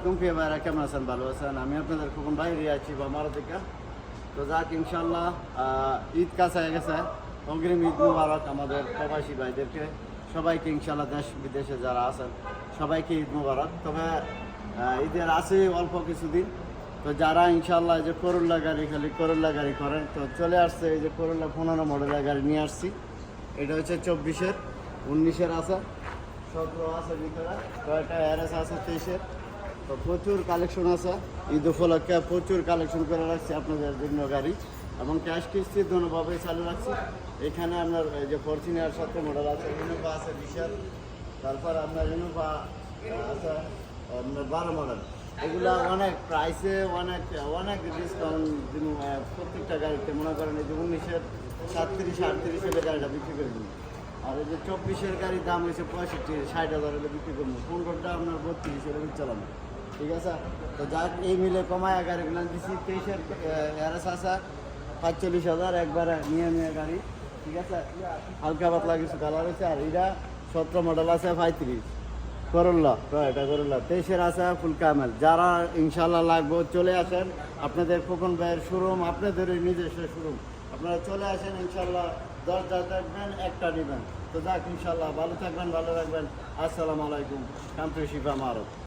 আলাইকুম প্রিয় ভাইরা, কেমন আছেন? ভালো আছেন? আমি আপনাদের খোকন বাইরে আছি বা মারা থেকে। তো যাক ইনশাল্লাহ ঈদ কাছে হয়ে গেছে। অগ্রিম ঈদ মুবারক আমাদের প্রবাসী ভাইদেরকে, সবাইকে ইনশাল্লাহ দেশ বিদেশে যারা আছেন সবাইকে ঈদ মুবারক। তবে ঈদের আছে অল্প কিছুদিন। তো যারা ইনশাল্লাহ যে করল্লা গাড়ি খালি করল্লা গাড়ি করেন, তো চলে আসছে এই যে করল্লা 15 মডেলের গাড়ি নিয়ে আসছি। এটা হচ্ছে 24-এর, 19-এর আছে, 17 আছে ভিতরে, টয়োটা RS আছে 23-এর। তো প্রচুর কালেকশন আছে, ঈদ উপলক্ষে প্রচুর কালেকশন করে রাখছি আপনাদের জন্য গাড়ি, এবং ক্যাশ কিস্তি দুটোভাবেই চালু রাখছি। এখানে আপনার এই যে ফরচুনার 17 মডেল আছে, ইনোভা আছে 20-এর, তারপর আপনার ইনোভা আছে আপনার 12 মডেল। এগুলা অনেক প্রাইসে অনেক অনেক ডিসকাউন্ট দিন। প্রত্যেকটা গাড়িতে মনে করেন এই যে 19-এর 37-38 গাড়িটা বিক্রি করে দিন। আর এই যে 24-এর গাড়ির দাম হয়েছে 65-60 হলে বিক্রি করবো। 15টা আপনার 32 এর চালানো, ঠিক আছে? তো যাক এই মিলে কমায় গাড়িগুলো দিচ্ছি। 23-এর RS আছে 45,000 একবারে নিয়ে গাড়ি, ঠিক আছে? হালকা পাতলা কিছু কালার হয়েছে। আর এটা 17 মডেল আছে 35 করল্লা, টয়োটা করল্লা। 23-এর আছে ফুল ক্যামেল। যারা ইনশাল্লাহ লাগবে চলে আসেন, আপনাদের খোকন ভাইয়ের শোরুম, আপনাদের নিজস্ব শোরুম। আপনারা চলে আসেন ইনশাল্লাহ, 10 থাকবেন একটা নেবেন। তো যাক ইনশাল্লাহ ভালো থাকবেন, ভালো রাখবেন। আসসালামু আলাইকুম। কান্ট্রি শিফা মারত।